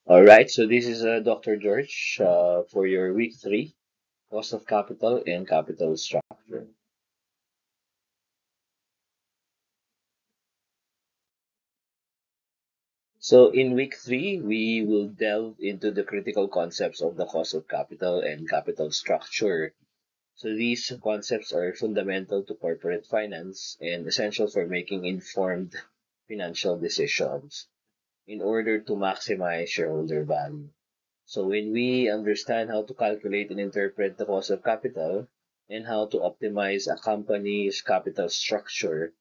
All right, so this is Dr. George for your week three, cost of capital and capital structure. So in week three, we will delve into the critical concepts of the cost of capital and capital structure. So these concepts are fundamental to corporate finance and essential for making informed financial decisions in order to maximize shareholder value. So when we understand how to calculate and interpret the cost of capital and how to optimize a company's capital structure,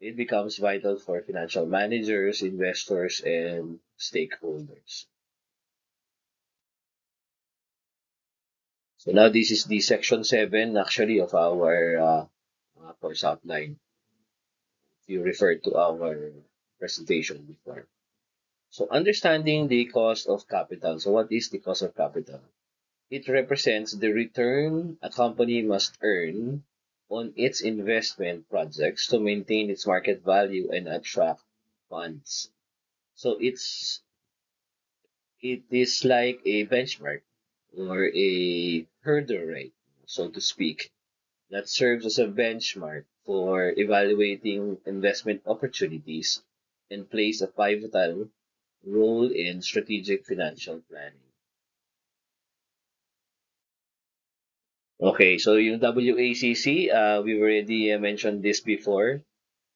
it becomes vital for financial managers, investors, and stakeholders. So now this is the section 7 actually of our course outline. If you refer to our presentation before. So understanding the cost of capital. So what is the cost of capital? It represents the return a company must earn on its investment projects to maintain its market value and attract funds. So it is like a benchmark or a hurdle rate, so to speak, that serves as a benchmark for evaluating investment opportunities and plays a pivotal role in strategic financial planning. Okay, so yung WACC, we've already mentioned this before.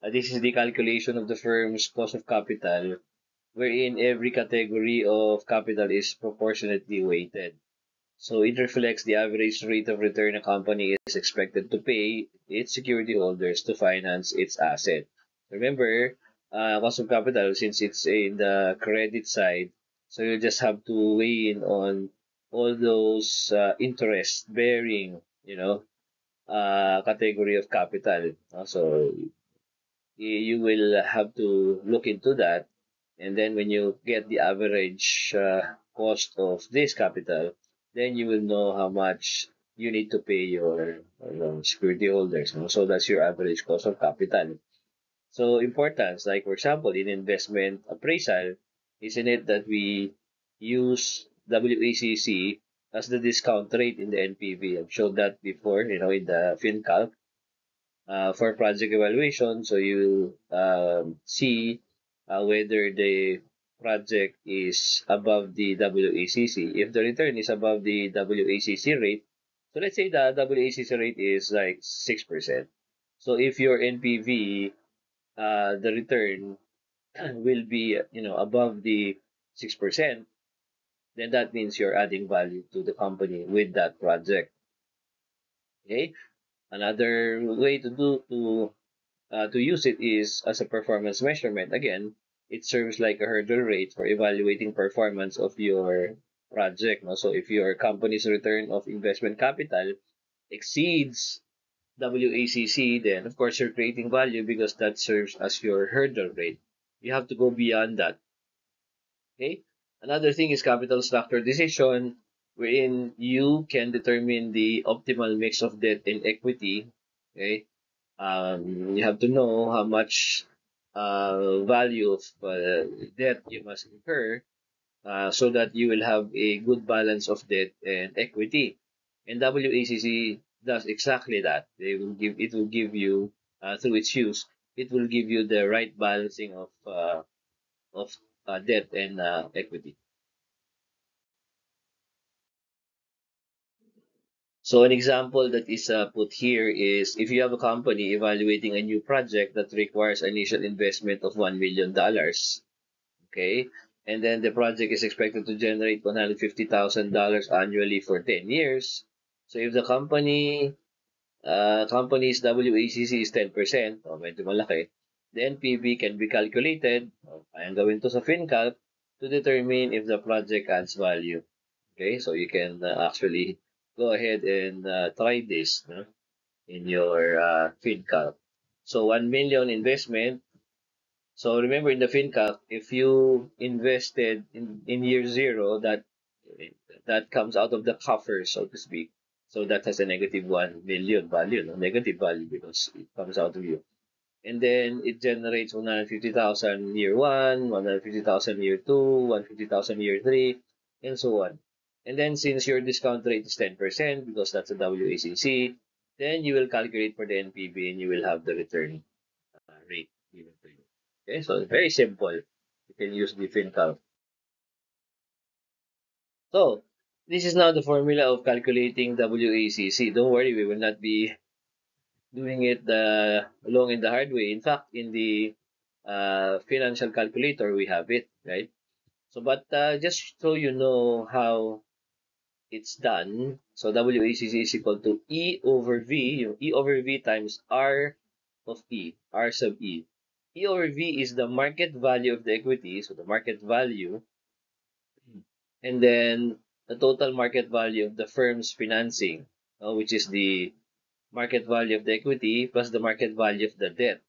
This is the calculation of the firm's cost of capital, wherein every category of capital is proportionately weighted. So it reflects the average rate of return a company is expected to pay its security holders to finance its asset. Remember, cost of capital, since it's in the credit side, so you just have to weigh in on all those interest bearing, category of capital. So you will have to look into that. And then when you get the average cost of this capital, then you will know how much you need to pay your security holders. So that's your average cost of capital. So importance, like for example, in investment appraisal, isn't it that we use WACC as the discount rate in the NPV? I've showed that before, in the FinCalc for project evaluation. So you see whether the project is above the WACC. If the return is above the WACC rate, so let's say the WACC rate is like 6%. So if your NPV, the return will be, above the 6%, then that means you're adding value to the company with that project. Okay. Another way to use it is as a performance measurement. Again, it serves like a hurdle rate for evaluating performance of your project. No? So if your company's return of investment capital exceeds WACC, then of course you're creating value because that serves as your hurdle rate. You have to go beyond that. Okay. Another thing is capital structure decision, wherein you can determine the optimal mix of debt and equity. Okay. You have to know how much value of debt you must incur so that you will have a good balance of debt and equity. And WACC does exactly that. It will give you through its use, it will give you the right balancing of debt and equity. So an example that is put here is if you have a company evaluating a new project that requires initial investment of $1 million. Okay. And then the project is expected to generate $150,000 annually for 10 years. So if the company's WACC is 10%, medyo malaki, the NPV can be calculated, kayang gawin to sa FinCalc, to determine if the project adds value. Okay, so you can actually go ahead and try this, no, in your FinCalc. So 1 million investment. So remember in the FinCalc, if you invested in year zero, that comes out of the coffer, so to speak. So that has a negative 1 million value, no? Negative value because it comes out of you. and then it generates 150,000 year 1, 150,000 year 2, 150,000 year 3, and so on. And then since your discount rate is 10%, because that's a WACC, then you will calculate for the NPV and you will have the return rate given to you. Okay, so very simple. You can use the FinCalc. So, this is now the formula of calculating WACC. Don't worry, we will not be doing it along in the hard way. In fact, in the financial calculator, we have it, right? So, but just so you know how it's done, so WACC is equal to E over V, yung E over V times R of E, R sub E. E over V is the market value of the equity, so the market value, and then the total market value of the firm's financing, which is the market value of the equity plus the market value of the debt.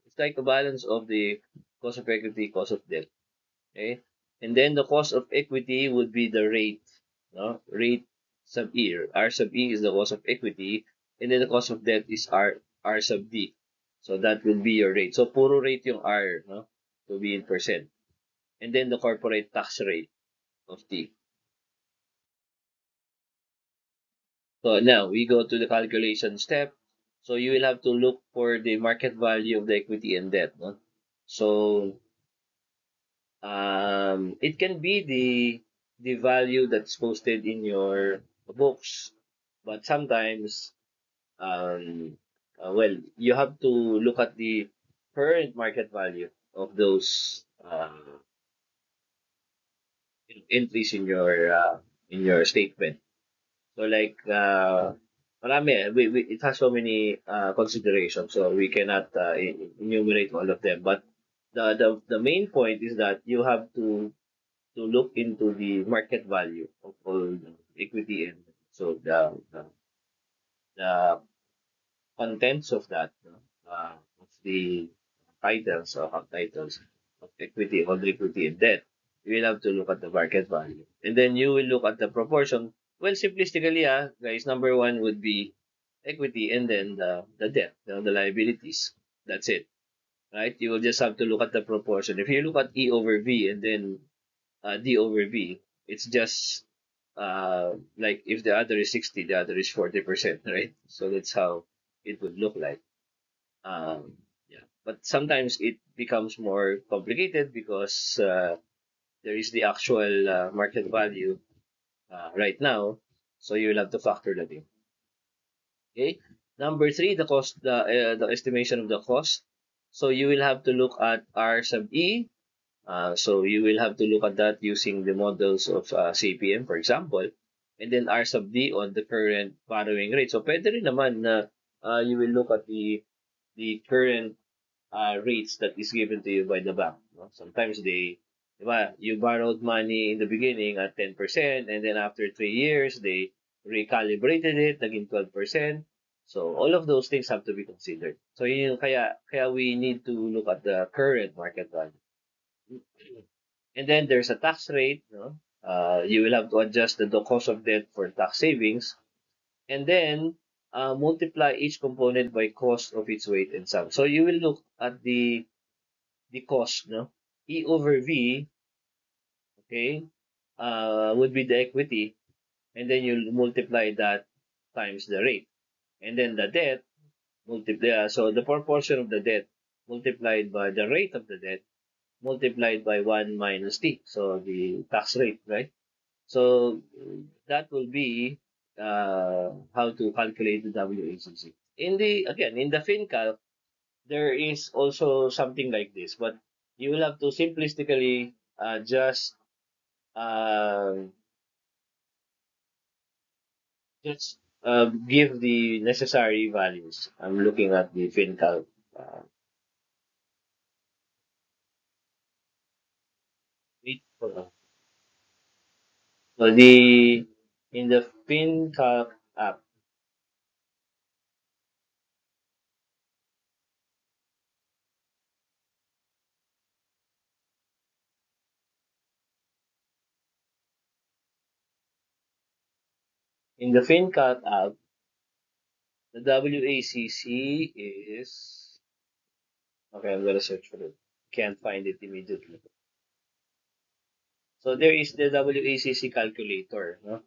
It's like a balance of the cost of equity, cost of debt. Okay? And then the cost of equity would be the rate. No? Rate sub E. R sub E is the cost of equity. And then the cost of debt is R sub D. So that will be your rate. So puro rate yung R, no? To be in percent. And then the corporate tax rate of T. So now we go to the calculation step. So you will have to look for the market value of the equity and debt. No? So it can be the value that's posted in your books, but sometimes well, you have to look at the current market value of those entries in your statement. So like marami, it has so many considerations, so we cannot enumerate all of them. But the main point is that you have to look into the market value of all the equity and so the contents of that, of the titles or titles of equity, all equity and debt. You will have to look at the market value. And then you will look at the proportion. Well, simplistically, guys, number one would be equity and then the debt, the liabilities. That's it. Right? You will just have to look at the proportion. If you look at E over V and then D over V, it's just like if the other is 60, the other is 40%, right? So that's how it would look like. Yeah, but sometimes it becomes more complicated because there is the actual market value right now, so you'll have to factor that in. Okay. Number three, the estimation of the cost. So you will have to look at R sub E. So you will have to look at that using the models of CPM, for example, and then R sub D on the current borrowing rate. So pwede rin naman na you will look at the current rates that is given to you by the bank. No? Sometimes diba, you borrowed money in the beginning at 10%, and then after 3 years, they recalibrated it, naging 12%. So all of those things have to be considered. So yun kaya we need to look at the current market value. And then there's a tax rate. No? You will have to adjust the cost of debt for tax savings. And then multiply each component by cost of its weight and sum. So you will look at the cost, no? E over V, okay, would be the equity, and then you multiply that times the rate. And then the debt, so the proportion of the debt multiplied by the rate of the debt multiplied by 1 minus T, so the tax rate, right? So that will be how to calculate the WACC. In the FinCalc, there is also something like this, but you will have to simplistically uh, just give the necessary values. I'm looking at the FinCalc. Uh, wait for so the in the FinCalc app, in the FinCalc app, the WACC is Okay, I'm gonna search for it. Can't find it immediately. So there is the WACC calculator, no?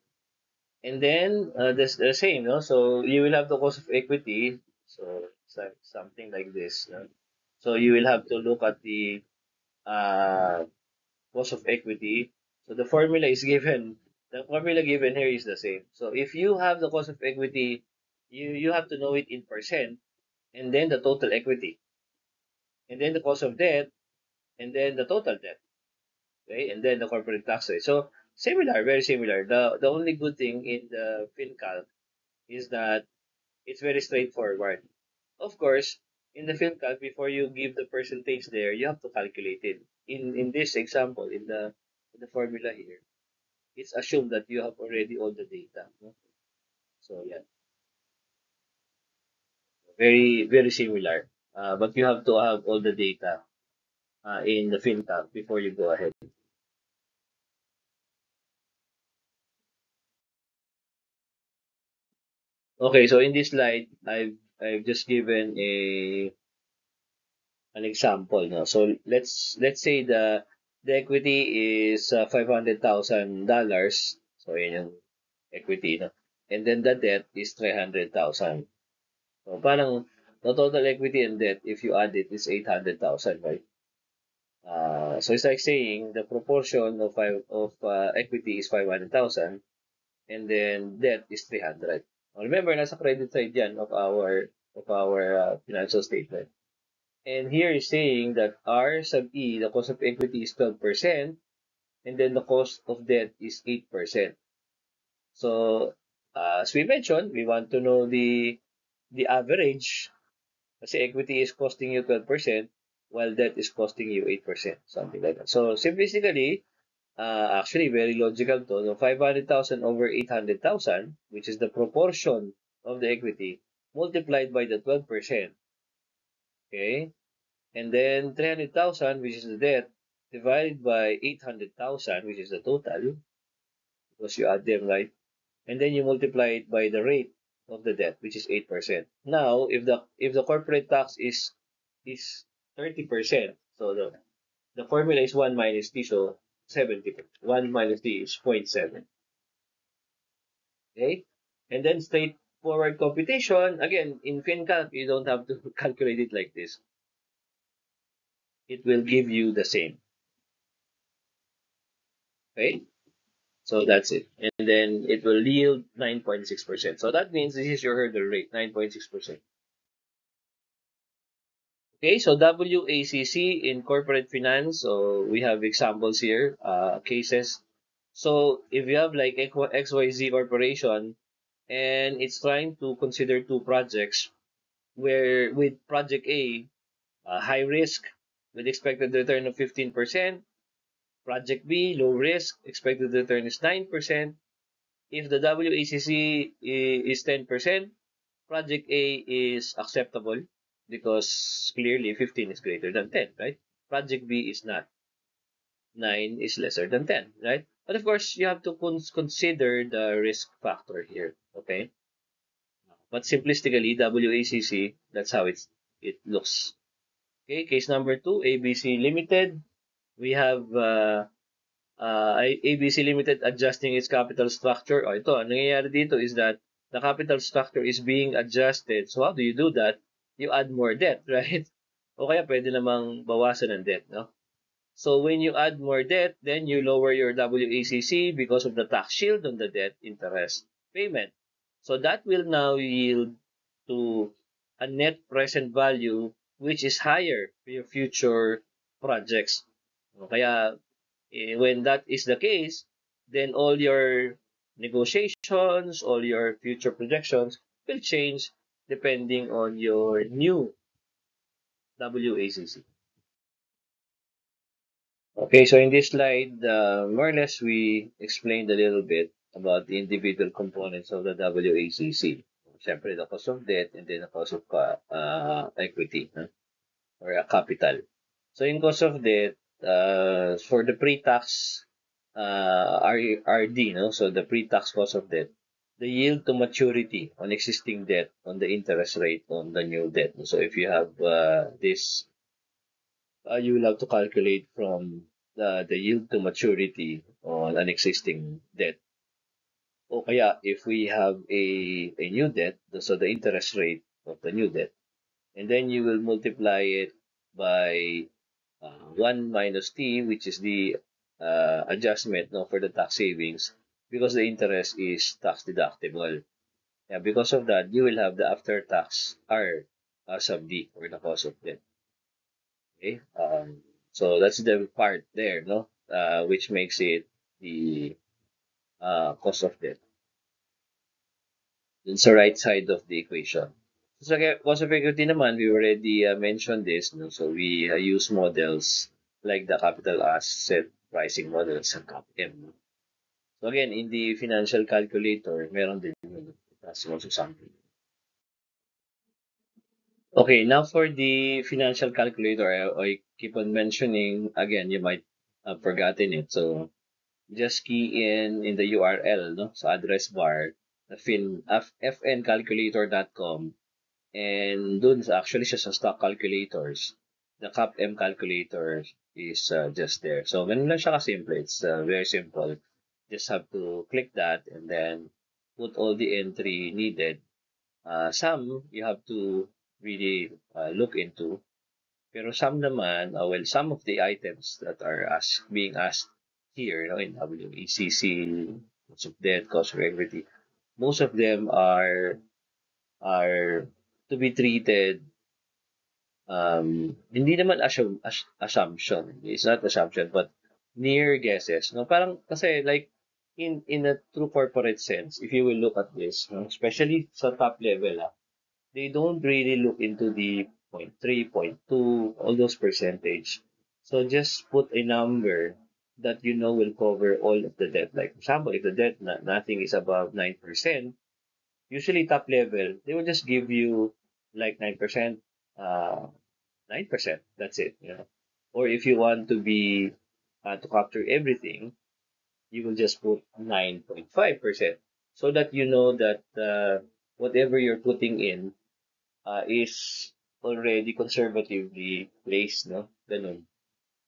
And then this the same, no? So you will have the cost of equity. So it's like something like this. No? So you will have to look at the uh, cost of equity. So the formula is given. The formula given here is the same. So if you have the cost of equity, you have to know it in percent, and then the total equity, and then the cost of debt, and then the total debt. Okay, and then the corporate tax rate. So similar, very similar. The only good thing in the FinCalc is that it's very straightforward. Of course, in the FinCalc, before you give the percentage there, you have to calculate it. In this example, in the formula here, it's assumed that you have already all the data. No? So yeah, very similar. But you have to have all the data in the FinCalc before you go ahead. Okay, so in this slide, I've just given a an example. No? So let's say the equity is $500,000. So yun yung equity, no? And then the debt is 300,000. So parang the total equity and debt, if you add it, is 800,000, right? So it's like saying the proportion of equity is 500,000 and then debt is 300. Remember, nasa credit side yan of our financial statement. And here is saying that R sub E, the cost of equity is 12%, and then the cost of debt is 8%. So, as we mentioned, we want to know the average kasi equity is costing you 12% while debt is costing you 8%, something like that. So, simplistically, actually very logical to, no? 500,000 over 800,000, which is the proportion of the equity, multiplied by the 12%, okay? And then 300,000, which is the debt, divided by 800,000, which is the total, because you add them, right? And then you multiply it by the rate of the debt, which is 8%. Now, if the corporate tax is 30%, so the formula is 1 minus t, so 70. 1 minus t is 0.7. Okay? And then straightforward computation, again, in FinCalc, you don't have to calculate it like this. It will give you the same. Okay? So that's it. And then it will yield 9.6%. So that means this is your hurdle rate, 9.6%. Okay, so WACC in corporate finance, so we have examples here, cases. So if you have like XYZ corporation and it's trying to consider two projects where with project A, high risk with expected return of 15%, project B, low risk, expected return is 9%. If the WACC is 10%, project A is acceptable because clearly 15 is greater than 10, right? Project B is not. 9 is lesser than 10, right? But of course, you have to consider the risk factor here, okay? But simplistically, WACC, that's how it looks. Okay, case number 2, ABC Limited. We have ABC Limited adjusting its capital structure. O ito, ang nangyayari dito is that the capital structure is being adjusted. So how do you do that? You add more debt, right? O kaya pwede namang bawasan ng debt, no? So when you add more debt, then you lower your WACC because of the tax shield on the debt interest payment. So that will now yield to a net present value which is higher for your future projects. Kaya when that is the case, then all your negotiations, all your future projections will change depending on your new WACC. Okay, so in this slide, more or less we explained a little bit about the individual components of the WACC. Siyempre, the cost of debt and then the cost of equity, huh? Or capital. So in cost of debt, for the pre-tax RD, no? So the pre-tax cost of debt, the yield to maturity on existing debt on the interest rate on the new debt. So if you have this you will have to calculate from the yield to maturity on an existing debt. O kaya, if we have a new debt, so the interest rate of the new debt, and then you will multiply it by 1 minus t, which is the adjustment, no, for the tax savings, because the interest is tax deductible. Yeah, because of that, you will have the after tax R sub D, or the cost of debt. Okay, so that's the part there, no, which makes it the cost of debt. It's the right side of the equation. So cost of equity naman, we already mentioned this, no? So we use models like the capital asset pricing models and CAPM. So again, in the financial calculator, meron din yun. That's also something. Okay, now for the financial calculator, I keep on mentioning, again, you might have forgotten it. So just key in the URL, no? So address bar, the fncalculator.com. And dun actually siya sa stock calculators. The CAPM calculator is just there. So ganun lang siya kasimple. It's very simple. Just have to click that and then put all the entry needed. Some you have to really look into. Pero some naman, well, some of the items that are being asked here, in WECC, cost of debt, cost of equity, most of them are to be treated, hindi naman assumption. It's not assumption, but near guesses. No, parang kasi like in a true corporate sense, if you will look at this, no, especially sa top level, they don't really look into the point 3, point 2, all those percentage. So just put a number that you know will cover all of the debt. Like for example, if the debt nothing is above 9%, usually top level, they will just give you like 9%, uh, 9%. That's it. Or if you want to be to capture everything, you will just put 9.5%, so that you know that whatever you're putting in is already conservatively placed, no? Ganun.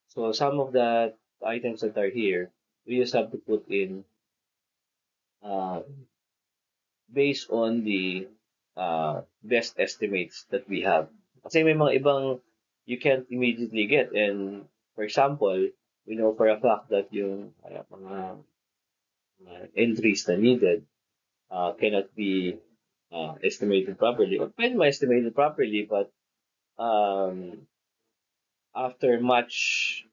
So some of the items that are here, we just have to put in uh, based on the best estimates that we have. Kasi may mga ibang you can't immediately get. And for example, we know for a fact that yung mga entries na needed cannot be estimated properly. Or pwede ma-estimated properly, but um, after much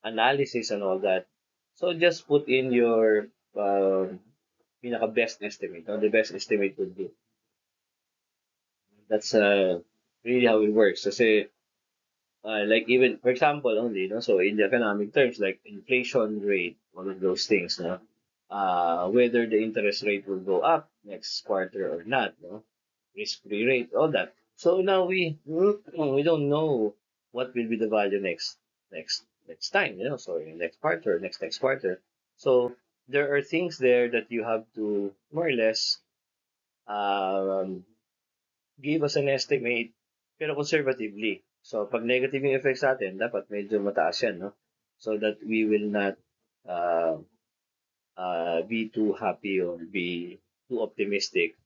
analysis and all that, so just put in your pinaka best estimate. Or the best estimate would be. That's really how it works. Kasi like even for example only, no? So in the economic terms, like inflation rate, one of those things, no? Whether the interest rate will go up next quarter or not, no? Risk-free rate, all that. So now we don't know what will be the value next time, So in next quarter, next quarter. So there are things there that you have to more or less um, give us an estimate, pero conservatively. So, pag negative yung effects natin, dapat medyo mataas yan, no? So that we will not uh, be too happy or be too optimistic.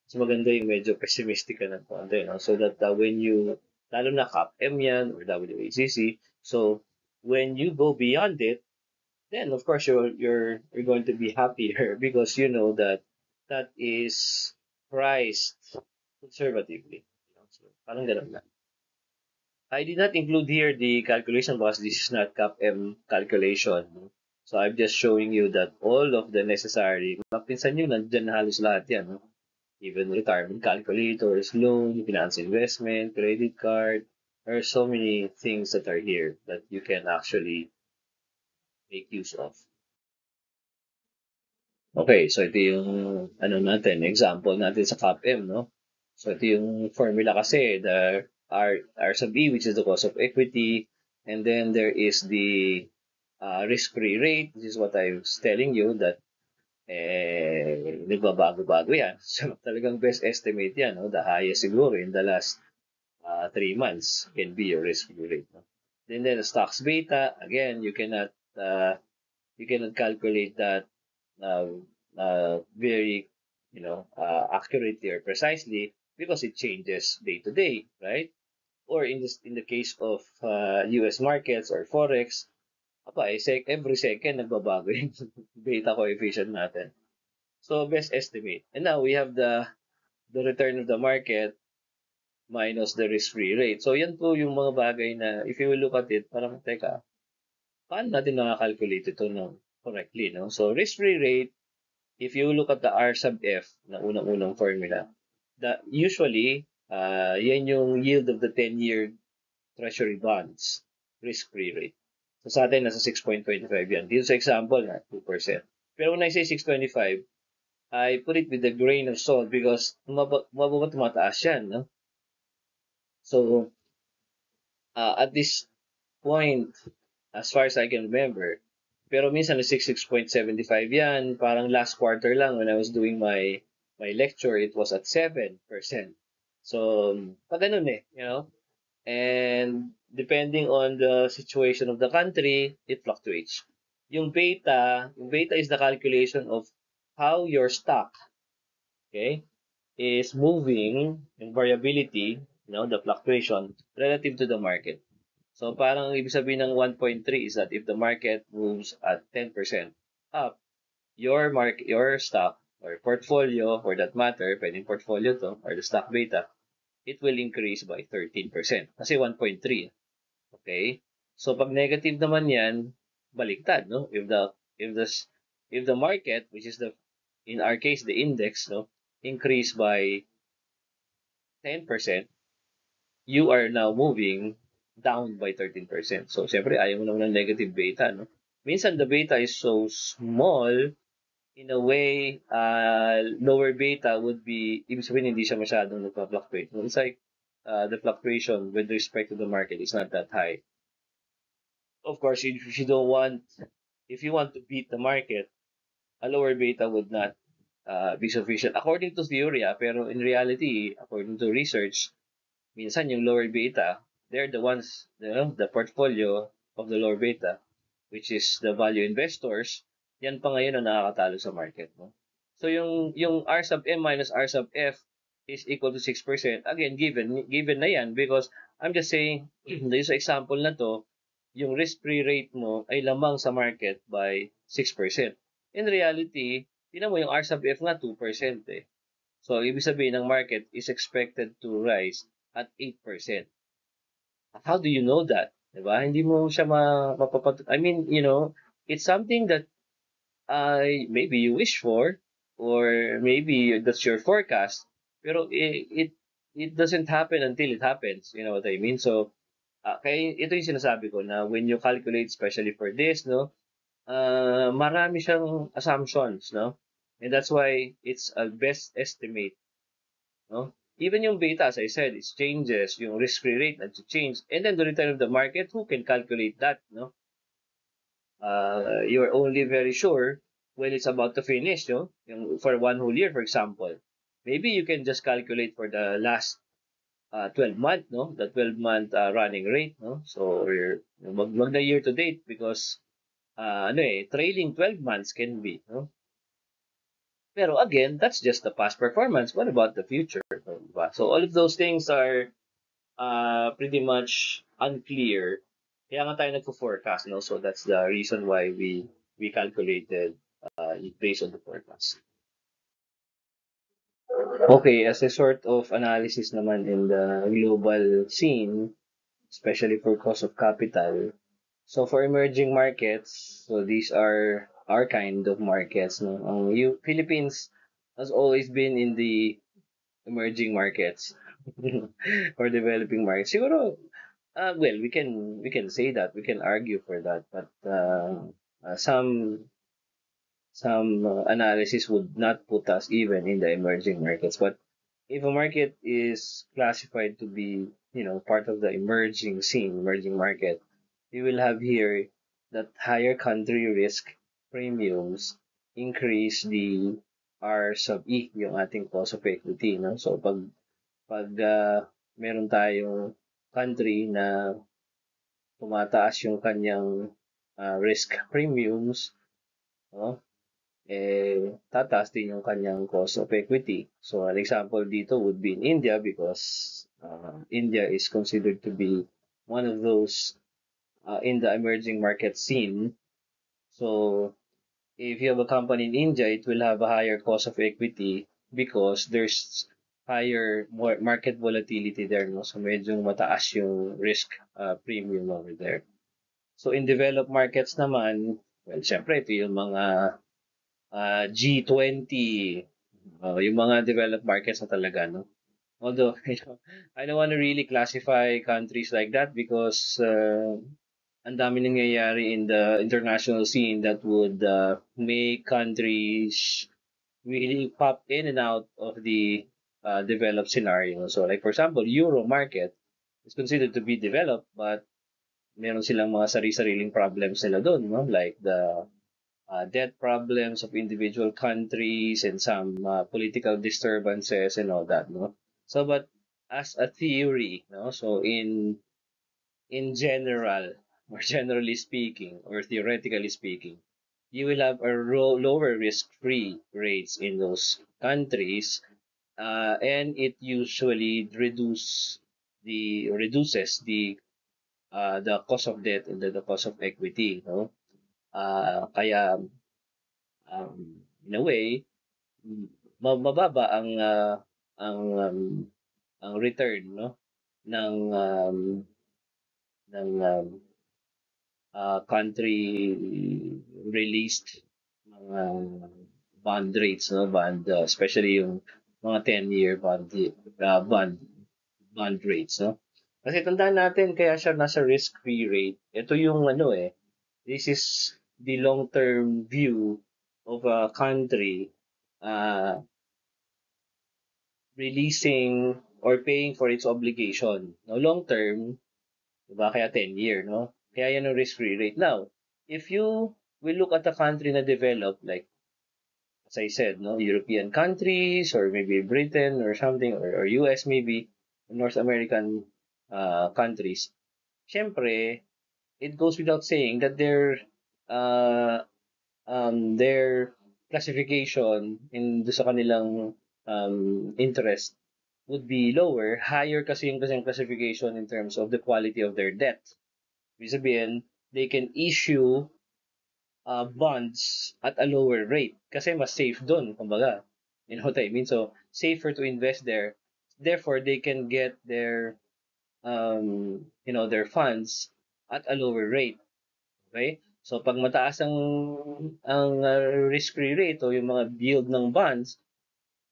So, maganda yung medyo pessimistic ka ng konti, no? So that when you, lalo na CAPM yan or WACC, so when you go beyond it, then of course you're going to be happier because you know that that is priced conservatively. So, parang ganun lang. I did not include here the calculation because this is not CAPM calculation. No? So I'm just showing you that all of the necessary, mapinsan nyo, nandyan na halos lahat yan. No? Even retirement calculators, loan, finance investment, credit card. There are so many things that are here that you can actually make use of. Okay, so ito yung ano natin, example natin sa CAPM, no? So ito yung formula kasi, the R sub E, which is the cost of equity, and then there is the risk-free rate. This is what I was telling you that nagbabago-bago yan. So talagang best estimate yan, no? The highest siguro in the last 3 months can be your risk-free rate. No? Then the stocks beta, again, you cannot calculate that uh, very accurately or precisely because it changes day to day, right? Or in the case of US markets or forex, every second nagbabago yung beta coefficient natin. So best estimate. And now we have the return of the market minus the risk-free rate. So yan po yung mga bagay na if you will look at it, parang teka, paano natin nakakalculate ito no, correctly, no? So risk-free rate, if you look at the R sub F na unang-unang formula, usually, yan yung yield of the 10-year treasury bonds, risk-free rate. So sa atin, nasa 6.25 yan. Dito sa example, na 2%. Pero when I say 625, I put it with a grain of salt because mababa tumataas yan. No? So, at this point, as far as I can remember, pero minsan na 6.75 yan. Parang last quarter lang when I was doing my lecture, it was at 7%. So, pag ganun you know. And depending on the situation of the country, it fluctuates. Yung beta is the calculation of how your stock, okay, is moving in variability, the fluctuation relative to the market. So parang ibig sabihin ng 1.3 is that if the market moves at 10% up, your stock or portfolio for that matter, pwedeng portfolio to or the stock beta, it will increase by 13%. Kasi 1.3. Okay? So pag negative naman 'yan, baliktad, no? If the market, which is in our case the index, no, increase by 10%, you are now moving down by 13%. So syempre ayaw mo naman ng negative beta, no? Minsan the beta is so small, in a way, lower beta would be, ibig sabihin hindi siya masyadong nagpa-fluctuate. It's like the fluctuation with respect to the market is not that high. Of course, if you want to beat the market, a lower beta would not be sufficient. According to theory, pero in reality, according to research, minsan yung lower beta, they're the ones, the portfolio of the lower beta, which is the value investors, yan pa ngayon ang nakakatalo sa market. No? So yung R sub M minus R sub F is equal to 6%. Again, given na yan because I'm just saying, dahil sa example na to, yung risk-free rate mo ay lamang sa market by 6%. In reality, tinan mo yung R sub F nga 2% eh. So, ibig sabihin ng market is expected to rise at 8%. How do you know that? Diba? Hindi mo siya I mean, it's something that maybe you wish for or maybe that's your forecast. Pero it doesn't happen until it happens. You know what I mean? So, kaya ito yung sinasabi ko na when you calculate, especially for this, no, marami siyang assumptions, no? And that's why it's a best estimate, no? Even yung beta, as I said, it changes, yung risk-free rate change, and then the return of the market, who can calculate that, no? You're only very sure when it's about to finish, no? Yung for one whole year, for example. Maybe you can just calculate for the last 12-month, no? The 12-month running rate, no? So, wag na year to date because trailing 12 months can be, no? Pero again, that's just the past performance. What about the future? Diba? So all of those things are pretty much unclear. Kaya nga tayo nagpo-forecast, no? So that's the reason why we calculated based on the forecast. Okay, as a sort of analysis naman in the global scene, especially for cost of capital. So for emerging markets, so these are our kind of markets. No? Philippines has always been in the emerging markets or developing markets. Siguro, well, we can say that, we can argue for that, but some analysis would not put us even in the emerging markets. But if a market is classified to be, part of the emerging scene, emerging market, we will have here that higher country risk premiums increase the R sub E, yung ating cost of equity. No? So pag meron tayong country na tumataas yung kanyang risk premiums, no? Tataas din yung kanyang cost of equity. So an example dito would be in India because India is considered to be one of those in the emerging market scene. So if you have a company in India, it will have a higher cost of equity because there's higher market volatility there, no? So medyo mataas yung risk premium over there. So in developed markets naman, well, syempre ito yung mga G20, yung mga developed markets na talaga, no? Although, I don't want to really classify countries like that because ang dami nangyayari in the international scene that would make countries really pop in and out of the developed scenario. So like for example, Euro market is considered to be developed but meron silang mga sari-sariling problems nila doon, no? Like the debt problems of individual countries and some political disturbances and all that, no? So but as a theory, no? So in general, or generally speaking, or theoretically speaking, you will have a lower risk-free rates in those countries, and it usually reduces the cost of debt and the cost of equity, no? Kaya in a way, mababa ang ang return, no, ng country released mga bond rates, no, especially yung mga 10-year bond rates, no. Kasi tandaan natin kaya siya nasa risk-free rate. Ito yung this is the long-term view of a country uh, releasing or paying for its obligation. No, long term, diba? Kaya 10-year, no? Kaya yan ang risk-free rate. Now, if you will look at a country na developed, like, as I said, no, European countries, or maybe Britain or something, or US maybe, North American countries, syempre, it goes without saying that uh, their classification in sa kanilang interest would be lower, higher kasi yung kasing classification in terms of the quality of their debt. Ibig sabihin, they can issue bonds at a lower rate kasi mas safe doon, kumbaga. You know what I mean? So, safer to invest there. Therefore, they can get their funds at a lower rate. Okay? So, pag mataas ang risk-free rate o yung mga yield ng bonds,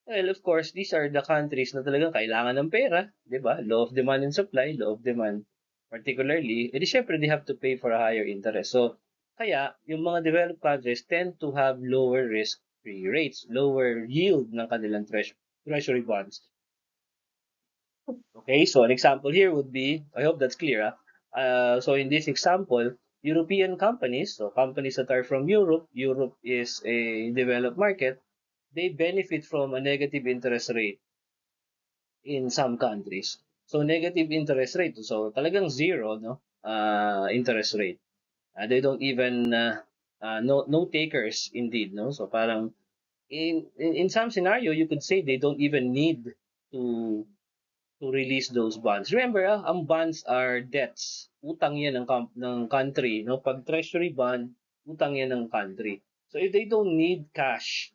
well, of course, these are the countries na talagang kailangan ng pera, 'di ba? Law of demand and supply, law of demand particularly, edi syempre they have to pay for a higher interest. So, kaya yung mga developed countries tend to have lower risk-free rates, lower yield ng kanilang treasury bonds. Okay, so an example here would be, I hope that's clear. So in this example, European companies, so companies that are from Europe, Europe is a developed market, they benefit from a negative interest rate in some countries. So negative interest rate, so talagang zero, no? Interest rate. They don't even no takers indeed, no? So parang in some scenario you could say they don't even need to to release those bonds. Remember, ang bonds are debts. Utang yan ng country, no? Pag treasury bond, utang yan ng country. So if they don't need cash,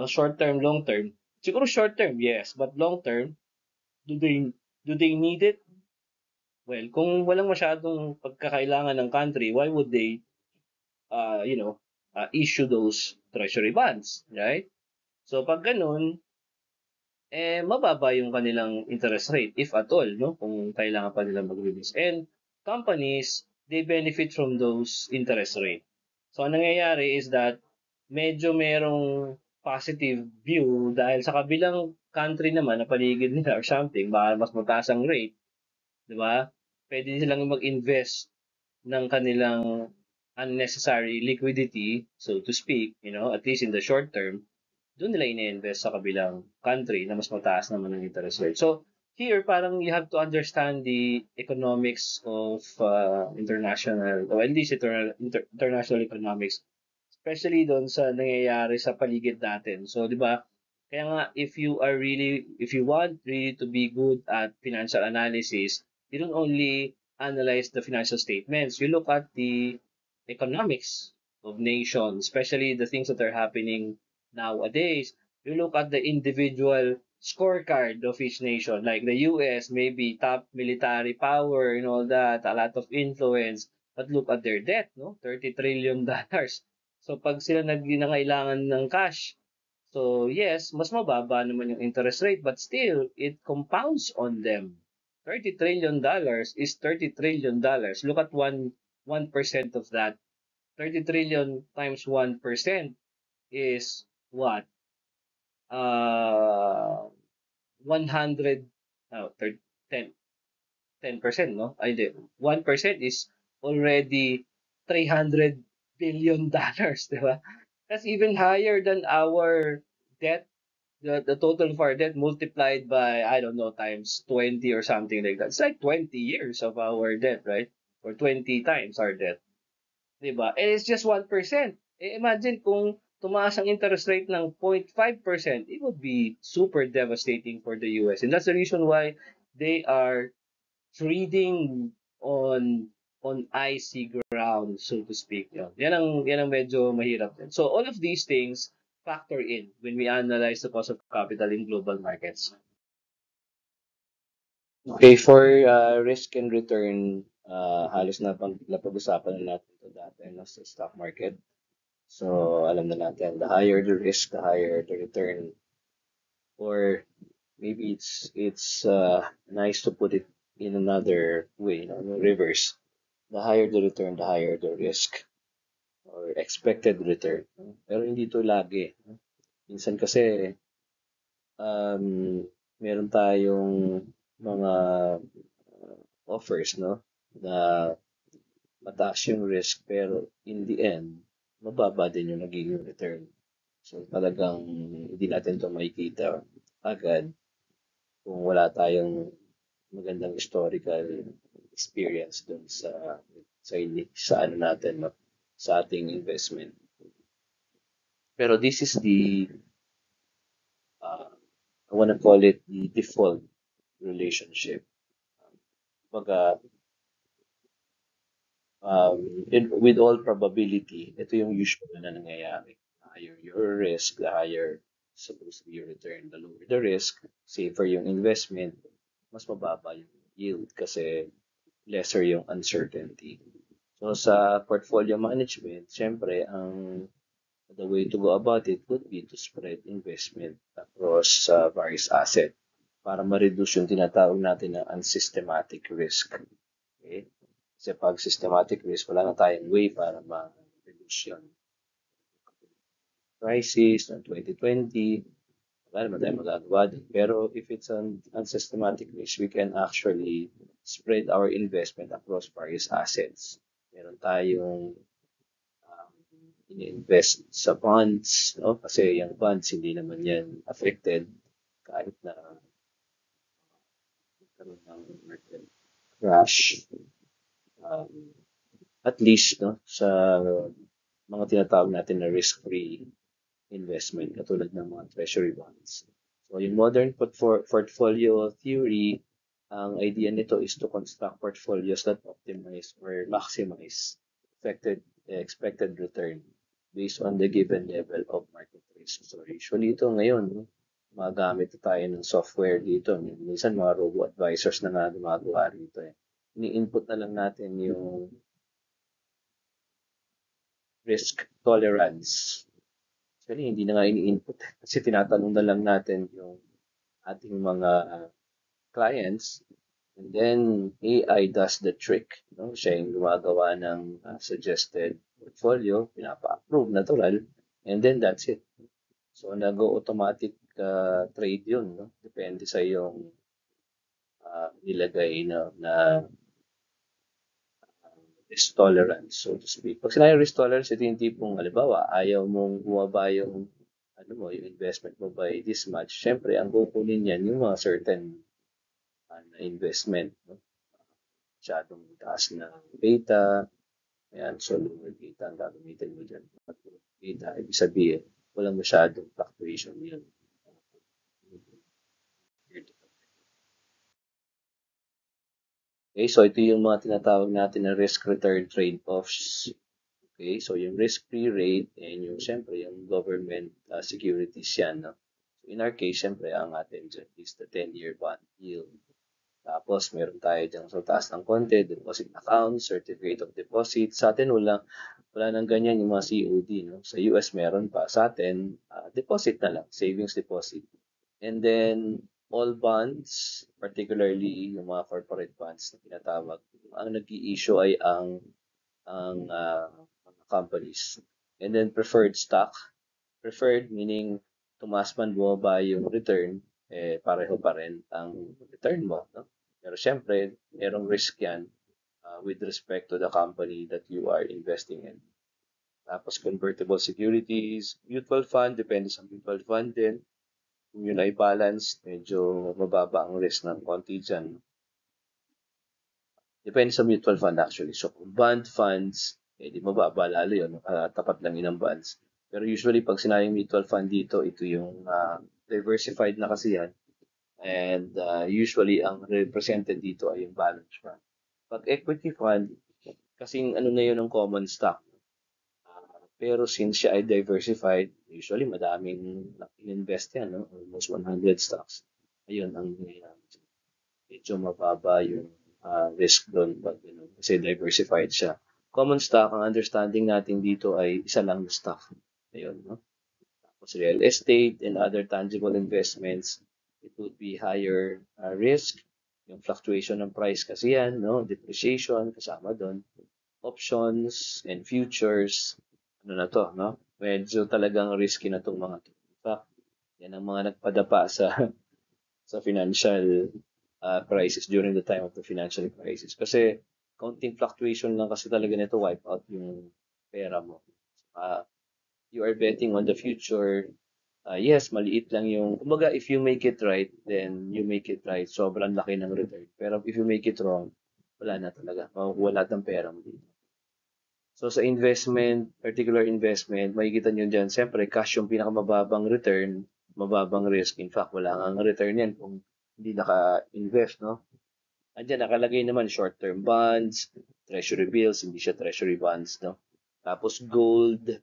short term, long term, siguro short term, yes, but long term, do they need it? Well, kung walang masyadong pagkakailangan ng country, why would they issue those treasury bonds, right? So pag ganun, mababa yung kanilang interest rate, if at all, no? Kung kailangan pa nila mag-release. And companies, they benefit from those interest rate. So, ang nangyayari is that medyo merong positive view dahil sa kabilang country naman na paligid nila or something, baka mas mataas ang rate, di ba? Pwede silang mag-invest ng kanilang unnecessary liquidity, so to speak, at least in the short term, doon nila ini-invest sa kabilang country na mas mataas naman ang interest rate. So, here, parang you have to understand the economics of international, or at least international economics, especially doon sa nangyayari sa paligid natin. So, di ba, kaya nga, if you want really to be good at financial analysis, you don't only analyze the financial statements, you look at the economics of nations, especially the things that are happening nowadays. You look at the individual scorecard of each nation, like the US, maybe top military power and all that, a lot of influence, but look at their debt, no? $30 trillion. So pag sila nangailangan ng cash, so yes, mas mababa naman yung interest rate, but still, it compounds on them. $30 trillion is $30 trillion. Look at 1% of that. 30 trillion times 1% is what? 100, oh, 10%, no? Ay, hindi. 1% is already $300 billion, di ba? That's even higher than our debt, the total of our debt multiplied by, I don't know, times 20 or something like that. It's like 20 years of our debt, right? Or 20 times our debt. Diba? And it's just 1%. Imagine kung tumaas ang interest rate ng 0.5%, it would be super devastating for the US. And that's the reason why they are trading on icy ground, so to speak. Yan ang medyo mahirap din. So all of these things factor in when we analyze the cost of capital in global markets. Okay, for risk and return, halos napag-usapan na natin ito dati sa stock market. So, alam na natin, the higher the risk, the higher the return. Or maybe it's nice to put it in another way, reverse. The higher the return, the higher the risk or expected return. Pero hindi to lagi. Minsan kasi um, meron tayong mga offers, no? Na mataas yung risk pero in the end, mababa din yung nagiging return. So talagang hindi natin to makikita agad kung wala tayong magandang historical experience dun sa ano natin, no? Sa ating investment. Pero this is the I want to call it the default relationship. Kumbaga, with all probability, ito yung usual na nangyayari. The higher your risk, the higher supposed to be your return. The lower the risk, safer yung investment, mas mababa yung yield kasi lesser yung uncertainty. So sa portfolio management, syempre, the way to go about it would be to spread investment across various assets para ma-reduce yung tinatawag natin na unsystematic risk. Okay? Kasi pag systematic risk, wala na tayong way para ma-reduce yun. Crisis ng 2020, wala naman tayong magagawa din. Pero if it's an unsystematic risk, we can actually spread our investment across various assets. Meron tayong ini-invest sa bonds, no? Kasi yung bonds, hindi naman yan affected kahit na magkaroon ng market crash. At least, no, sa mga tinatawag natin na risk-free investment, katulad ng mga treasury bonds. So, yung modern portfolio theory, ang idea nito is to construct portfolios that optimize or maximize expected return based on the given level of market risk. So, usually ito ngayon, magamit tayo ng software dito. Minsan mga robo-advisors na nga gumagawa rito. Ini-input na lang natin yung risk tolerance. Actually, hindi na nga ini-input kasi tinatanong na lang natin yung ating mga clients and then AI does the trick. No? Siya yung gumagawa ng suggested portfolio, pinapa-approve, natural, and then that's it. So, nag-automatic trade yun. No? Depende sa yung nilagay na risk tolerance, so to speak. Pag sinabi risk tolerance, ito yung tipong, halimbawa, ayaw mong bumaba yung ano mo, yung investment mo by this much, syempre, ang kukunin yan yung mga certain na investment, no? Masyadong taas na beta, ayan, so lower beta ang gagamitin mo dyan. Beta, ibig sabihin, walang masyadong fluctuation yun. Okay, so ito yung mga tinatawag natin na risk-return trade-offs. Okay, so yung risk-free rate and yung siyempre yung government securities yan. No? So in our case, siyempre ang atin dyan is the 10-year bond yield. Tapos meron tayo dyan sa taas ng konti, deposit account, certificate of deposit. Sa atin wala nang ganyan yung mga COD. No? Sa US meron pa. Sa atin, deposit na lang, savings deposit. And then, all bonds, particularly yung mga corporate bonds na tinatawag, ang nag-i-issue ay ang mga companies. And then, preferred stock. Preferred meaning tumaas man bumaba yung return, pareho pa rin ang return mo. No? Pero syempre, merong risk yan with respect to the company that you are investing in. Tapos convertible securities, mutual fund, depende sa mutual fund din. Kung yun ay balanced, medyo mababa ang risk ng konti dyan. Depende sa mutual fund actually. So kung bond funds, di mababa lalo yun. Tapat lang yun ng bonds. Pero usually pag sinayang mutual fund dito, ito yung diversified na kasi yan. And usually ang represented dito ay yung balance fund. Pag equity fund, kasing ano na yun ng common stock. Pero since siya ay diversified, usually madaming invest yan, no? Almost 100 stocks. Ayun, ang medyo mababa yung risk doon pag kasi diversified siya. Common stock, ang understanding natin dito ay isa lang na stock. Ayun, no? Tapos real estate and other tangible investments, it would be higher risk. Yung fluctuation ng price kasi yan, no? Depreciation, kasama doon. Options and futures, ano na to, no? Medyo talagang risky na itong mga to. In fact, yan ang mga nagpadapa sa sa financial crisis during the time of the financial crisis. Kasi counting fluctuation lang kasi talaga nito wipe out yung pera mo. You are betting on the future. Yes, maliit lang yung, kumbaga if you make it right, then you make it right. Sobrang laki ng return. Pero if you make it wrong, wala na talaga. Wala ng pera mo dito. So sa investment, particular investment, makikita nyo dyan, siyempre cash yung pinakamababang return, mababang risk. In fact, wala nga return yan kung hindi naka-invest, no? Andiyan, nakalagay naman short-term bonds, treasury bills, hindi siya treasury bonds, no? Tapos gold,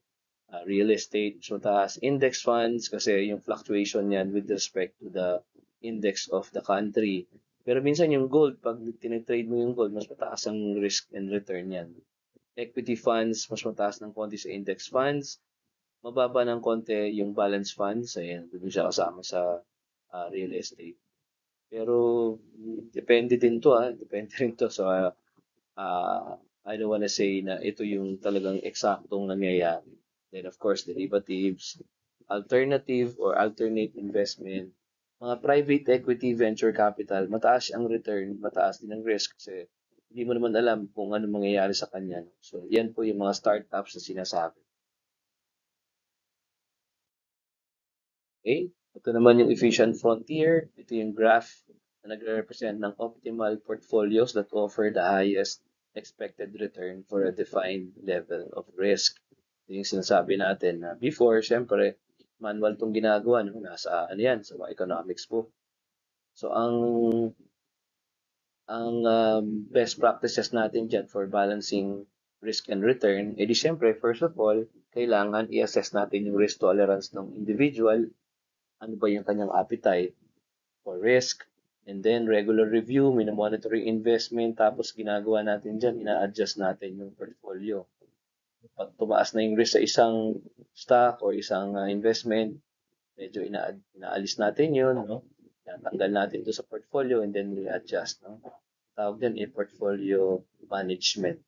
real estate, so taas. Index funds, kasi yung fluctuation yan with respect to the index of the country. Pero minsan yung gold, pag tinitrade mo yung gold, mas mataas ang risk and return yan. Equity funds, mas mataas ng konti sa index funds. Mababa ng konti yung balance funds. Ayan, doon siya kasama sa real estate. Pero depende din to depende rin to sa I don't wanna say na ito yung talagang eksaktong nangyayari. Then of course, derivatives, alternative or alternate investment, mga private equity venture capital, mataas ang return, mataas din ang risk kasi hindi mo naman alam kung ano mangyayari sa kanya. So, yan po yung mga startups na sinasabi. Okay? Ito naman yung efficient frontier. Ito yung graph na nagre-represent ng optimal portfolios that offer the highest expected return for a defined level of risk. Ito yung sinasabi natin na before, syempre, manual tong ginagawa. No? Nasa, ano yan, sa economics book. So, ang best practices natin dyan for balancing risk and return, edi syempre, first of all, kailangan i-assess natin yung risk tolerance ng individual, ano ba yung kanyang appetite for risk, and then regular review, monitor investment, tapos ginagawa natin dyan, ina-adjust natin yung portfolio. Pag tumaas na yung risk sa isang stock or isang investment, medyo inaalis natin yun, no? Tanggal natin ito sa portfolio and then re-adjust, no? Tawag din portfolio management.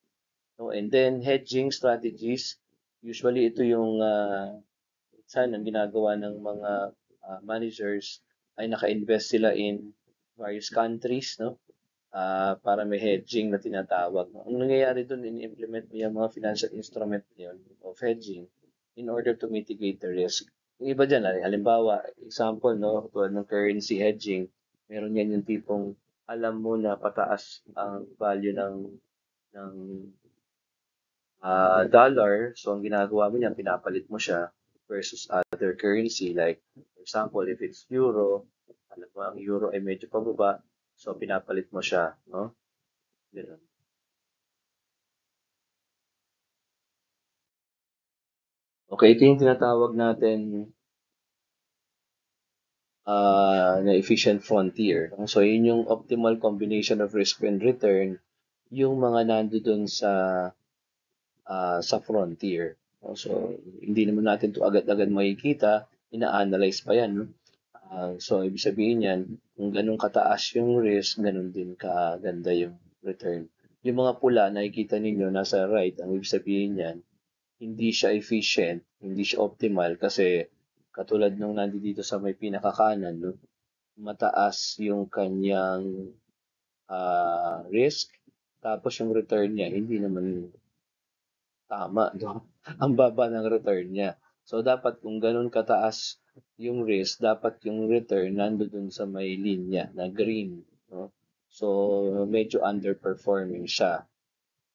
No? And then hedging strategies, usually ito yung minsan ang ginagawa ng mga managers ay naka-invest sila in various countries, no? Para may hedging na tinatawag. No? Ang nangyayari doon, in-implement mo yung mga financial instrument yun of hedging in order to mitigate the risk. Yung iba dyan, halimbawa, example, no, tulad ng currency hedging, meron yan yung tipong alam mo na pataas ang value ng dollar. So, ang ginagawa mo niyan, pinapalit mo siya versus other currency. Like, for example, if it's euro, alam mo, ang euro ay medyo pababa. So, pinapalit mo siya, no? Ganun. Okay, ito yung tinatawag natin na efficient frontier. So, yun yung optimal combination of risk and return, yung mga nandoon sa frontier. So, hindi naman natin to agad-agad makikita, ina-analyze pa yan. No? So, ibig sabihin yan, kung ganun kataas yung risk, ganun din kaganda yung return. Yung mga pula, nakikita ninyo, nasa right, ang ibig sabihin yan, hindi siya efficient, hindi siya optimal kasi katulad nung nandito sa may pinakakanan, no? Mataas yung kanyang risk, tapos yung return niya, hindi naman tama, no? Ang baba ng return niya. So, dapat kung ganun kataas yung risk, dapat yung return nandoon sa may linya na green, no? So, medyo underperforming siya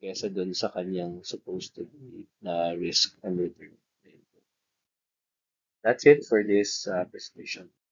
kesa dun sa kanyang supposed to be na risk and return. That's it for this presentation.